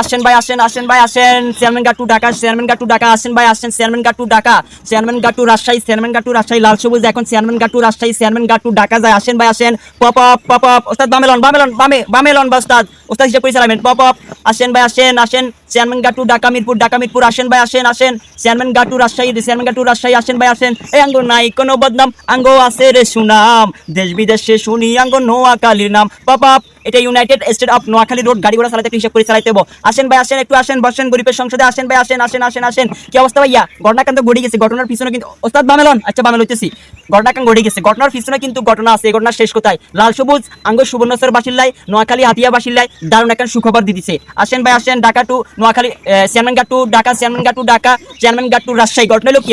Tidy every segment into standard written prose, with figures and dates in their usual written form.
আসেন ভাই, আসেন আসেন ভাই, আসেন। চেয়ারম্যান গাট্টু ঢাকা, চেয়ারম্যান গাট্টু ঢাকা, আসেন ভাই, আসেন। Chairman Gattu Dhaka, chairman Gattu Rajshahi, chairman Gattu Rajshahi, লাল সবুজ এখন চেয়ারম্যান গাট্টু রাজশাহী, চেয়ারম্যান গাট্টু ঢাকা যায়। আসেন ভাই, আসেন। পপ আপ, পপ আপ, ওস্তাদ বামেলন, বামেলন, বামেলন বা ওস্তাদ, ওস্তাদ হিসেবে পরিচালনা পপ আপ। আসেন ভাই, আসেন, আসেন। চেয়ারম্যান গাট্টু ঢাকা মিরপুর, ঢাকা মিরপুর, আসেন ভাই, আসেন, আসেন। চেয়ারম্যান গাট্টু রাজশাহী, চেয়ারম্যান গাট্টু রাজশাহী, আসেন ভাই, আসেন। এই আঙ্গো নাই কোনো বদনাম, আঙ্গো আছে রে সুনাম, দেশ বিদেশে শুনি আঙ্গো নোয়াখালীর নাম। Pop up. এটা United State of Noakhali road, গাড়ি ঘোড়া চালাতে একটু হিসাব করে চালাইতে হবো। আসেন ভাই, আসেন, একটু আসেন, বসেন গরিবের সংসদে। আসেন ভাই, আসেন, আসেন, আসেন, আসেন। কি অবস্থা ভাইয়া? ঘটনা কিন্তু ঘটে গেছে, ঘটনার পিছনে কিন্তু ওস্তাদ বামেলন, আচ্ছা বামেল হইতেছি। ঘটনা কেন ঘটে গেছে, ঘটনার পিছনে কিন্তু ঘটনা আছে। এই ঘটনার শেষ কোথায়? লাল সবুজ আঙ্গ সুবর্ণচর বাসিল্লায়, নোয়াখালী হাতিয়া বাসিল্লায় দারুণ একটা সুখবর দিয়ে দিছে। আসেন ভাই, আসেন। Dhaka to Noakhali, chairman Gattu Dhaka, chairman Gattu Dhaka, chairman Gattu Rajshahi. ঘটনা হলো কি,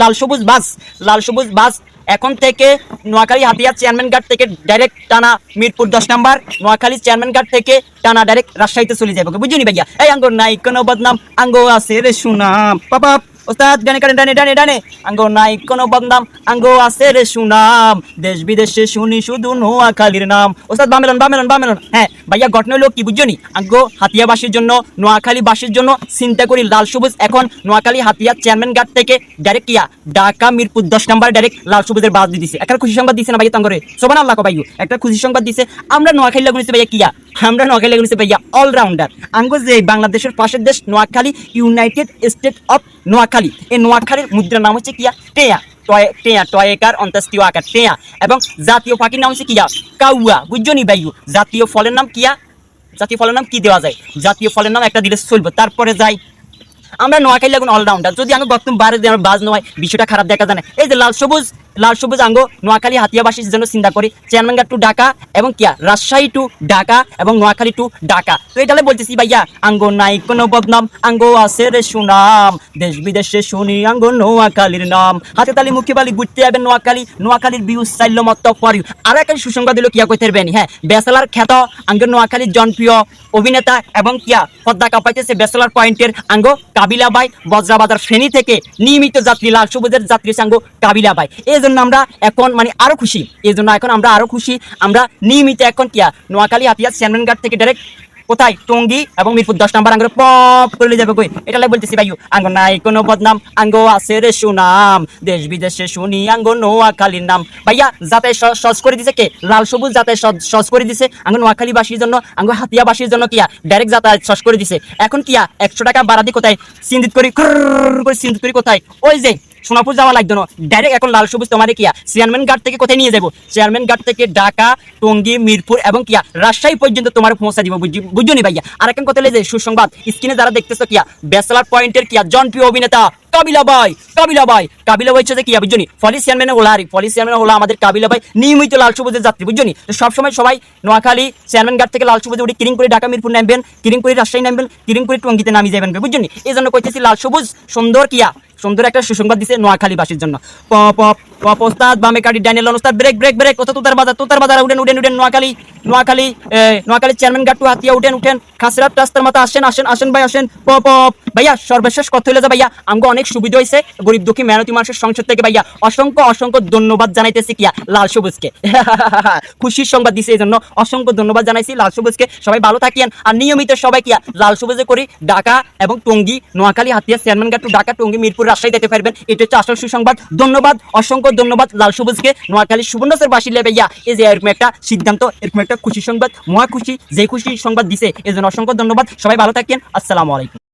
লাল সবুজ বাস, লাল সবুজ বাস এখন থেকে নোয়াখালী হাতিয়া চেয়ারম্যান ঘাট থেকে ডাইরেক্ট টানা মিরপুর 10 নাম্বার, নোয়াখালী চেয়ারম্যান ঘাট থেকে টানা ডাইরেক্ট রাজশাহীতে চলে যাবে, বুঝলি ভাইয়া? এই আঙ্গো নাই কোনো বদনাম, আঙ্গো আছে রে সুনাম। পাপা ওস্তাদ ডানে কানে, ডানে ডানে ডানে। আঙ্গো নাই কোনো বদনাম, আঙ্গো আছে রে সুনাম, দেশ বিদেশে শুনি শুধু নোয়াখালীর নাম। ওস্তাদ বামেলন, বামেলন, বামেলন। হ্যাঁ ভাইয়া, ঘটনা হলো কি বুঝছো নি? আঙ্গো হাতিয়াবাসীর জন্য, নোয়াখালীবাসীর জন্য চিন্তা করি লাল সবুজ এখন নোয়াখালী হাতিয়া চেয়ারম্যান ঘাট থেকে ডাইরেক্ট কিয়া ঢাকা মিরপুর 10 নাম্বার ডাইরেক্ট লাল সবুজের বাস দিয়ে দিছে। একটা খুশি সংবাদ দিছে না ভাইয়া তঙ্গরে? সোবান আল্লাহ কো ভাইও, একটা খুশি সংবাদ দিছে। আমরা নোয়াখালী লাগুনিছে ভাইয়া কিয়া, আমরা নোয়াখালী লাগুনিছে ভাইয়া অলরাউন্ডার। আঙ্গো যে বাংলাদেশের পাশের দেশ Noakhali, United State of Noakhali, এই নোয়াখালীর মুদ্রার নাম হচ্ছে কিয়া টেয়া, টেয়া টয়েকার অন্ত্যেষ্টিয় আকার টেয়া। এবং জাতীয় পাখির নাম হচ্ছে কিয়া কাউয়া, বুঝছো নি ভাইও? জাতীয় ফলের নাম কিয়া, জাতীয় ফলের নাম কি দেওয়া যায়? জাতীয় ফলের নাম একটা দিলে চলবে। তারপরে যাই, আমরা নোয়াখালী লাগুন অলরাউন্ডার। যদি আমি গত বারে আমার বাজ নয়, বিষয়টা খারাপ দেখা যায় না। এই যে লাল সবুজ, লাল সবুজ আঙ্গো নোয়াখালী হাতিয়াবাসীর জন্য চিন্তা করি চেয়ারম্যান ঘাট টু ঢাকা এবং কিয়া রাজশাহী টু ঢাকা এবং নোয়াখালী টু ঢাকা। তো এটালে বলতেছি ভাইয়া, আঙ্গো নাই কোনো বদনাম, আঙ্গো আছে রে সুনাম, দেশ বিদেশে শুনি আঙ্গো নোয়াখালীর নাম। হাতে তালি মুখে বালি ঘুরতে যাবেন নোয়াখালী, নোয়াখালীর বিউ চাইল মত পরি। আর একটা সুসংবাদ দিল কিয়া কইতে পারবেন? হ্যাঁ, ব্যাচেলার খ্যাত আঙ্গো নোয়াখালীর জনপ্রিয় অভিনেতা এবং কিয়া পদ্মা কাঁপাইতেছে ব্যাচেলার পয়েন্টের আঙ্গো কাবিলা বাই, বজ্রাবাজার ফেনী থেকে নিয়মিত যাত্রী, লাল সবুজের যাত্রী আঙ্গো কাবিলা বাই। এই জন্য আমরা এখন মানে আরো খুশি, এই জন্য এখন আমরা আরো খুশি। আমরা নিয়মিত এখন কিয়া নোয়াখালী হাতিয়া চেয়ারম্যান ঘাট থেকে ডাইরেক্ট কোথায় টঙ্গী এবং মিরপুর 10 নাম্বার আঙ্গুর পপ করে যাবে কই। এটা লাগে বলতেছি ভাইও, আঙ্গো নাই কোনো বদনাম, আঙ্গো আছে রে সুনাম, দেশ বিদেশে শুনি আঙ্গো নোয়াখালীর নাম। ভাইয়া যাতায়াত সহজ করে দিছে কে? লাল সবুজ যাতায়াত সহজ করে দিছে আঙ্গো নোয়াখালীবাসীর জন্য, আঙ্গো হাতিয়াবাসীর জন্য কিয়া ডাইরেক্ট যাতায়াত সহজ করে দিছে। এখন কিয়া 100 টাকা বাড়া দি কোথায় সিন্দিত করি করে সিন্দিত করি কোথায়? ওই যে সোনাপুর যাওয়া লাগতো না, ডাইরেক্ট এখন লাল সবুজ তোমারে কিয়া চেয়ারম্যান ঘাট থেকে কোথায় নিয়ে যাবো? চেয়ারম্যান ঘাট থেকে ঢাকা, টঙ্গী, মিরপুর এবং কিয়া রাজশাহী পর্যন্ত তোমার পৌঁছা দিব, বুঝছো নি ভাইয়া? আর এখন কথা যে সুসংবাদ, স্ক্রিনে যারা দেখতেছো কিয়া ব্যাচেলার পয়েন্টের কিয়া জনপ্রিয় অভিনেতা কাবিলা ভাই, কাবিলা ভাই, কাবিলা ভাই হচ্ছে কিয়া বুঝছো নি? ফলিস চেয়ারম্যানের হলো, আর ফলিস চেয়ারম্যান হলো আমাদের কাবিলা ভাই, নিয়মিত লাল সবুজের যাত্রী, বুঝছো নি? তো সবসময় সবাই নোয়াখালী চেয়ারম্যান ঘাট থেকে লাল সবুজে উঠে কিরিং করে ঢাকা মিরপুর নামবেন, কিরিং করে রাজশাহী নামবেন, কিরিং করে টঙ্গীতে নামিয়ে যাবেন, বুঝছো নি? এই জন্য কইতেছি লাল সবুজ সুন্দর কিয়া সুন্দর একটা সুসংবাদ দিছে নোয়াখালীবাসীর জন্য। পপ পপ পপ ওস্তাদ বামে কাটি ডাইনেল ওস্তাদ ব্রেক ব্রেক ব্রেক। কোথা তুতার বাজার উঠেন উঠেন উঠেন নোয়াখালী, নোয়াখালী নোয়াখালী চেয়ারম্যান ঘাট টু হাতিয়া উঠেন উঠেন খাসরাত রাস্তার মাথা। আসেন আসেন আসেন ভাই, আসেন। পপ পপ ভাইয়া, সর্বশেষ কথা হইলে যে ভাইয়া আমগো অনেক সুবিধা হয়েছে গরিব দুঃখী মেহনতি মানুষের সংসদ থেকে ভাইয়া অসংখ্য অসংখ্য ধন্যবাদ জানাইতেছি কিয়া লাল সবুজকে। খুশির সংবাদ দিছে, এই জন্য অসংখ্য ধন্যবাদ জানাইছি লাল সবুজকে। সবাই ভালো থাকিয়েন আর নিয়মিত সবাই কিয়া লাল সবুজে করি ঢাকা এবং টঙ্গী, নোয়াখালী হাতিয়া চেয়ারম্যান ঘাট টু ঢাকা, টঙ্গী, মিরপুর, রাজশাহী যেতে পারবেন। এটা হচ্ছে আসল সুসংবাদ। ধন্যবাদ, অসংখ্য ধন্যবাদ লাল সবুজকে, নোয়াখালী সুবর্ণচর বাসিলে ভাইয়া এই যে এরকম একটা সিদ্ধান্ত, এরকম একটা খুশি সংবাদ, মহা খুশি, যে খুশি সংবাদ দিছে এই জন্য অসংখ্য ধন্যবাদ। সবাই ভালো থাকেন, আসসালামু আলাইকুম।